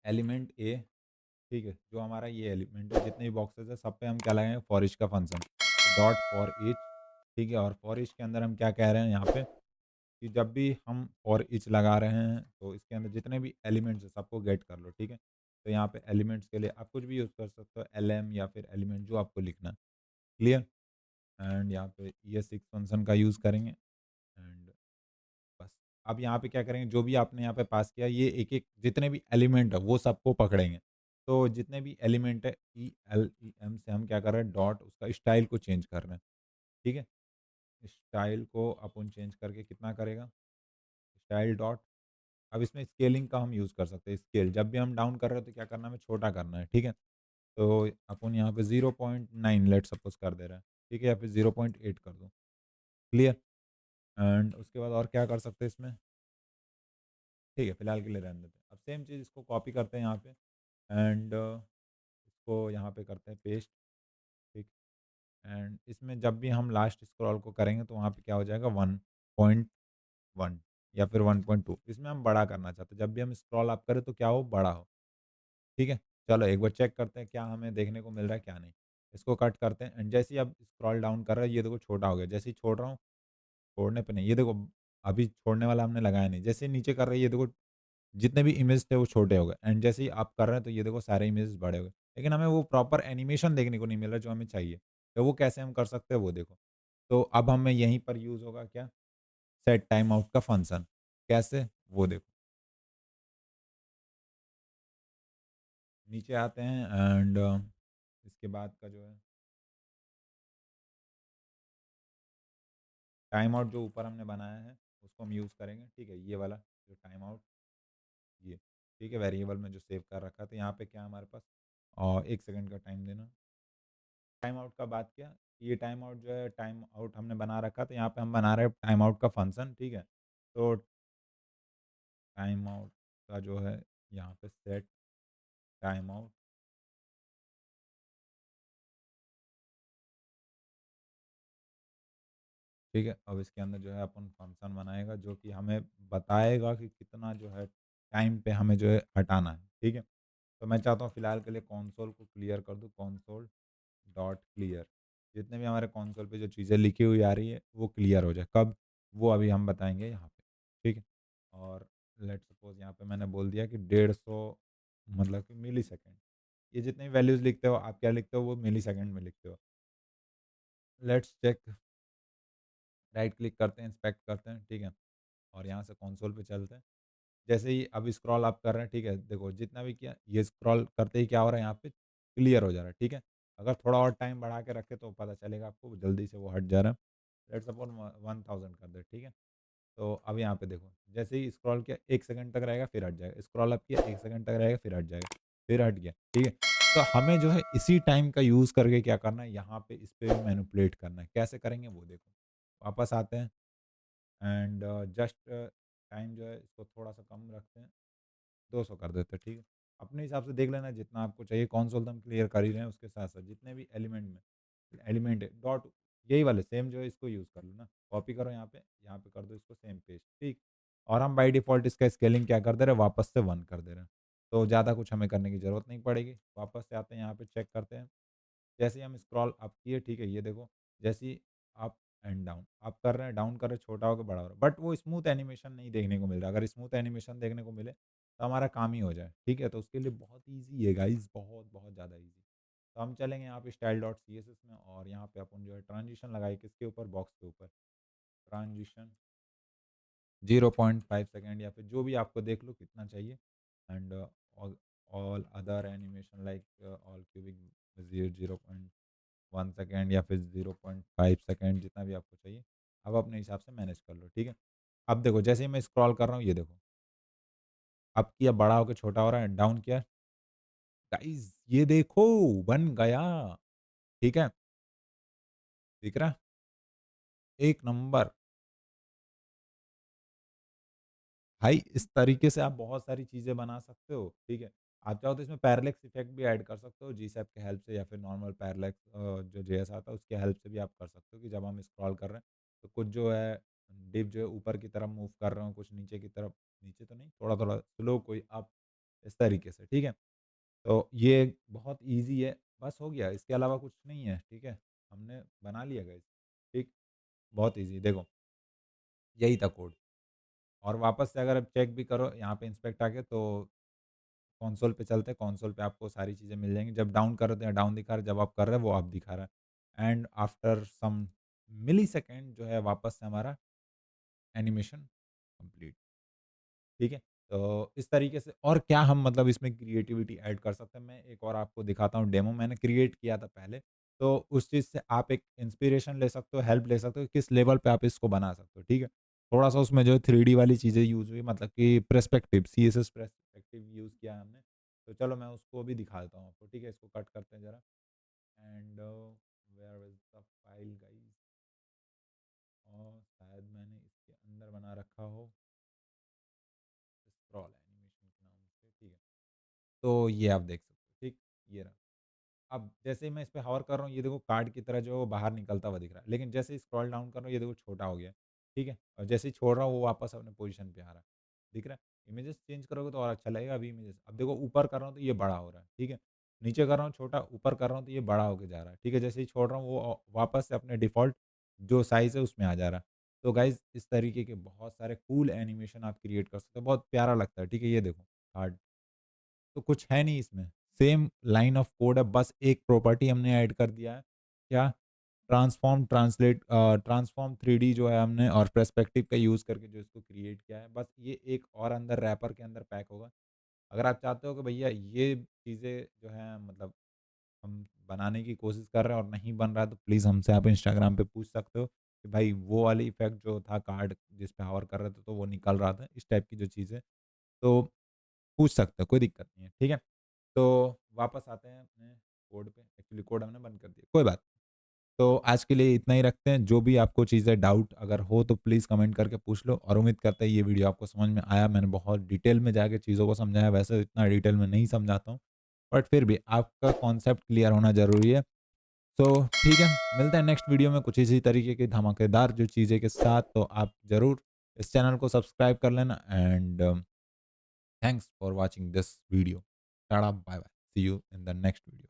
Speaker 1: एलिमेंट ए, ठीक है? जो हमारा ये एलिमेंट है, जितने भी बॉक्सेस है सब पे हम क्या लगाएँगे फॉर ईच का फंक्शन, डॉट फॉर ईच, ठीक है? और फॉर ईच के अंदर हम क्या कह रहे हैं यहाँ पे कि जब भी हम फॉर ईच लगा रहे हैं तो इसके अंदर जितने भी एलिमेंट्स हैं सबको गेट कर लो, ठीक है? तो यहाँ पे एलिमेंट्स के लिए आप कुछ भी यूज़ कर सकते हो, एलएम या फिर एलिमेंट जो आपको लिखना है, क्लियर? एंड यहाँ पे ES6 फंक्शन का यूज़ करेंगे एंड बस। अब यहाँ पे क्या करेंगे, जो भी आपने यहाँ पे पास किया ये एक-एक जितने भी एलिमेंट है वो सबको पकड़ेंगे। तो जितने भी एलिमेंट है ELEM से हम क्या कर रहे हैं, डॉट उसका स्टाइल को चेंज कर रहे हैं, ठीक है? स्टाइल को अपन चेंज करके कितना करेगा, स्टाइल डॉट, अब इसमें स्केलिंग का हम यूज़ कर सकते हैं, स्केल जब भी हम डाउन कर रहे हैं तो क्या करना है, हमें छोटा करना है, ठीक है? तो अपन यहाँ पे 0.9 लेट्स सपोज़ कर दे रहे हैं, ठीक है? या फिर 0.8 कर दूँ, क्लियर? एंड उसके बाद और क्या कर सकते हैं इसमें, ठीक है, फिलहाल के लिए रहने देते हैं। अब सेम चीज़ इसको कॉपी करते हैं यहाँ पे एंड इसको यहाँ पे करते हैं पेस्ट, ठीक? एंड इसमें जब भी हम लास्ट स्क्रॉल को करेंगे तो वहाँ पे क्या हो जाएगा 1.1 या फिर 1.2, इसमें हम बड़ा करना चाहते हैं। जब भी हम स्क्रॉल अप करें तो क्या हो, बड़ा हो, ठीक है? चलो एक बार चेक करते हैं क्या हमें देखने को मिल रहा है, क्या नहीं। इसको कट करते हैं एंड जैसे ही अब स्क्रॉल डाउन कर रहा है, ये देखो छोटा हो गया। जैसे ही छोड़ रहा हूँ, छोड़ने पे नहीं, ये देखो अभी छोड़ने वाला हमने लगाया नहीं। जैसे ही नीचे कर रहा है, ये देखो जितने भी इमेज थे वो छोटे हो गए एंड जैसे ही आप कर रहे हैं तो ये देखो सारे इमेजेस बड़े हो गए। लेकिन हमें वो प्रॉपर एनिमेशन देखने को नहीं मिल रहा जो हमें चाहिए। तो वो कैसे हम कर सकते हैं वो देखो। तो अब हमें यहीं पर यूज़ होगा क्या, सेट टाइम आउट का फंक्शन। कैसे? वो देखो। नीचे आते हैं एंड इसके बाद का जो है टाइम आउट जो ऊपर हमने बनाया है उसको हम यूज़ करेंगे, ठीक है? ये वाला जो टाइम आउट, ये, ठीक है? वेरिएबल में जो सेव कर रखा है, तो यहाँ पे क्या है हमारे पास, और 1 सेकंड का टाइम देना। टाइम आउट का बात किया, ये टाइम आउट जो है टाइम आउट हमने बना रखा, तो यहाँ पे हम बना रहे हैं टाइम आउट का फंक्शन, ठीक है? तो टाइम आउट का जो है यहाँ पे सेट टाइम आउट, ठीक है? अब इसके अंदर जो है अपन फंक्शन बनाएगा जो कि हमें बताएगा कि कितना जो है टाइम पे हमें जो है हटाना है, ठीक है? तो मैं चाहता हूँ फिलहाल के लिए कंसोल को क्लियर कर दूँ, कंसोल डॉट क्लियर, जितने भी हमारे कंसोल पे जो चीज़ें लिखी हुई आ रही है वो क्लियर हो जाए। कब? वो अभी हम बताएँगे यहाँ पे, ठीक है? और लेट्स सपोज़ यहाँ पे मैंने बोल दिया कि 150 मतलब कि मिलीसेकंड। ये जितनी भी वैल्यूज़ लिखते हो, आप क्या लिखते हो वो मिलीसेकंड में लिखते हो। लेट्स चेक, राइट क्लिक करते हैं, इंस्पेक्ट करते हैं, ठीक है? और यहाँ से कंसोल पे चलते हैं। जैसे ही अब स्क्रॉल अप कर रहे हैं, ठीक है? देखो जितना भी किया, ये स्क्रॉल करते ही क्या हो रहा है यहाँ पे क्लियर हो जा रहा है, ठीक है? अगर थोड़ा और टाइम बढ़ा के रखें तो पता चलेगा आपको जल्दी से वो हट जा रहा है। लेट्स सपोज़ 1000 कर दें, ठीक है? तो अब यहाँ पे देखो, जैसे ही स्क्रॉल किया 1 सेकंड तक रहेगा फिर हट जाएगा, स्क्रॉल अप किया 1 सेकंड तक रहेगा फिर हट जाएगा, फिर हट गया, ठीक है? तो हमें जो है इसी टाइम का यूज़ करके क्या करना है, यहाँ पे इस पे भी मैनिपुलेट करना है। कैसे करेंगे वो देखो। वापस आते हैं एंड जस्ट टाइम जो है इसको थोड़ा-सा कम रखते हैं, 200 कर देते हैं, ठीक है? अपने हिसाब से देख लेना जितना आपको चाहिए, कंसोल तो हम क्लियर कर ही रहे हैं, उसके साथ-साथ जितने भी एलिमेंट है, डॉट यही वाले सेम जो है इसको यूज़ कर लो ना, कॉपी करो यहाँ पे कर दो इसको सेम पेस्ट, ठीक? और हम बाय डिफ़ॉल्ट इसका स्केलिंग क्या कर दे रहे हैं, वापस से 1 कर दे रहे हैं। तो ज़्यादा कुछ हमें करने की ज़रूरत नहीं पड़ेगी। वापस से आते हैं यहाँ पे चेक करते हैं। जैसे ही हम स्क्रॉल अप किए, ठीक है, ये देखो, जैसे ही अप एंड डाउन, अप कर रहे हैं, डाउन कर रहे हैं, छोटा होके बड़ा हो रहा है। बट वो स्मूथ एनिमेशन नहीं देखने को मिल रहा। अगर स्मूथ एनिमेशन देखने को मिले, तो हमारा काम ही हो जाए, ठीक है? तो उसके लिए बहुत ईज़ी है गाइज़, बहुत, बहुत ज़्यादा ईज़ी। तो हम चलेंगे यहाँ पे स्टाइल डॉट सीएसएस में और यहाँ पे अपन जो है ट्रांजिशन लगाए किसके ऊपर, बॉक्स के ऊपर। ट्रांजिशन 0.5 सेकंड या फिर जो भी आपको देख लो कितना चाहिए and all all other animation like all cubic 0.1 second या फिर 0.5 सेकंड जितना भी आपको चाहिए, आप अपने हिसाब से मैनेज कर लो, ठीक है? अब देखो जैसे ही मैं स्क्रॉल कर रहा हूँ, ये देखो, अप किया बड़ा होके छोटा हो रहा है, डाउन किया, गाइस ये देखो बन गया, ठीक है? दिख रहा है? एक नंबर। भाई इस तरीके से आप बहुत सारी चीज़ें बना सकते हो, ठीक है? आप चाहो तो इसमें पैरालैक्स इफ़ेक्ट भी ऐड कर सकते हो जीसैप की हेल्प से या फिर नॉर्मल पैरालैक्स जो जेएस आता है उसकी हेल्प से भी आप कर सकते हो कि जब हम स्क्रॉल कर रहे हैं, तो कुछ जो है डिप जो है ऊपर की तरफ मूव कर रहे हो, कुछ नीचे की तरफ, नीचे तो नहीं, थोड़ा-थोड़ा स्लो कोई अप, इस तरीके से, ठीक है? तो ये बहुत ईज़ी है, बस हो गया, इसके अलावा कुछ नहीं है, ठीक है? हमने बना लिया गाइस, ठीक? बहुत ईज़ी देखो, यही था कोड। और वापस से अगर आप चेक भी करो यहाँ पे इंस्पेक्ट आके, तो कंसोल पे चलते हैं, कंसोल पे आपको सारी चीज़ें मिल जाएँगी। जब डाउन कर रहे हैं डाउन दिखा रहा है, जब अप कर रहे हैं वो अप दिखा रहा है एंड आफ्टर सम मिलीसेकंड जो है वापस से हमारा एनिमेशन कंप्लीट, ठीक है? तो इस तरीके से और क्या हम मतलब इसमें क्रिएटिविटी ऐड कर सकते हैं, मैं एक और आपको दिखाता हूँ डेमो मैंने क्रिएट किया था पहले, तो उस चीज़ से आप एक इंस्पिरेशन ले सकते हो, हेल्प ले सकते हो, किस लेवल पे आप इसको बना सकते हो, ठीक है? थोड़ा-सा उसमें जो है 3D वाली चीज़ें यूज़ हुई, मतलब कि पर्सपेक्टिव, सीएसएस पर्सपेक्टिव यूज़ किया है हमने। तो चलो मैं उसको भी दिखा देता हूँ आपको, ठीक है? इसको कट करते हैं ज़रा and where is the file guys, और शायद मैंने इसके अंदर बना रखा हो स्क्रॉल एनिमेशन के नाम से, ठीक है? तो ये आप देख सकते हो, ठीक? ये रहा। अब जैसे ही मैं इस पे हॉवर कर रहा हूँ, ये देखो कार्ड की तरह जो है वो बाहर निकलता हुआ दिख रहा है। लेकिन जैसे ही स्क्रॉल डाउन कर रहा हूँ, ये देखो छोटा हो गया है, ठीक है? और जैसे ही छोड़ रहा हूँ, वो वापस अपने पोज़ीशन पे आ रहा है। दिख रहा है? इमेजेस चेंज करोगे तो और अच्छा लगेगा। अभी इमेजेस अब देखो ऊपर कर रहा हूँ तो ये बड़ा हो रहा है, ठीक है? नीचे कर रहा हूँ छोटा, ऊपर कर रहा हूँ तो ये बड़ा होके जा रहा है, ठीक है? जैसे ही छोड़ रहा हूँ, वो वापस से अपने डिफ़ॉल्ट जो साइज़ है उसमें आ जा रहा है। तो गाइज़ इस तरीके के बहुत सारे कूल एनिमेशन आप क्रिएट कर सकते हो, बहुत प्यारा लगता है, ठीक है? ये देखो कार्ड। तो कुछ है नहीं इसमें, सेम लाइन ऑफ कोड है, बस एक प्रॉपर्टी हमने ऐड कर दिया है, क्या? ट्रांसफॉर्म 3D जो है हमने और पर्सपेक्टिव का यूज़ करके जो इसको क्रिएट किया है, बस ये एक और अंदर रैपर के अंदर पैक होगा। अगर आप चाहते हो कि भैया ये चीज़ें जो हैं मतलब हम बनाने की कोशिश कर रहे हैं और नहीं बन रहा है, तो प्लीज़ हमसे आप इंस्टाग्राम पे पूछ सकते हो कि भाई वो वाली इफ़ेक्ट जो था कार्ड जिस पे हॉवर कर रहे थे, तो वो निकल रहा था, इस टाइप की जो चीज़ें, तो पूछ सकते हो, कोई दिक्कत नहीं है, ठीक है? तो वापस आते हैं अपने कोड पे, एक्चुअली कोड हमने बंद कर दिया, कोई बात नहीं। तो आज के लिए इतना ही रखते हैं, जो भी आपको चीज़ें डाउट अगर हो तो प्लीज़ कमेंट करके पूछ लो और उम्मीद करते हैं ये वीडियो आपको समझ में आया। मैंने बहुत डिटेल में जाके चीज़ों को समझाया, वैसे इतना डिटेल में नहीं समझाता हूँ, बट फिर भी आपका कॉन्सेप्ट क्लियर होना ज़रूरी है। तो ठीक है, मिलते हैं नेक्स्ट वीडियो में कुछ इसी तरीके की धमाकेदार जो चीज़ें के साथ, तो आप ज़रूर इस चैनल को सब्सक्राइब कर लेना and thanks for watching this video. Tata, bye bye, see you in the next video.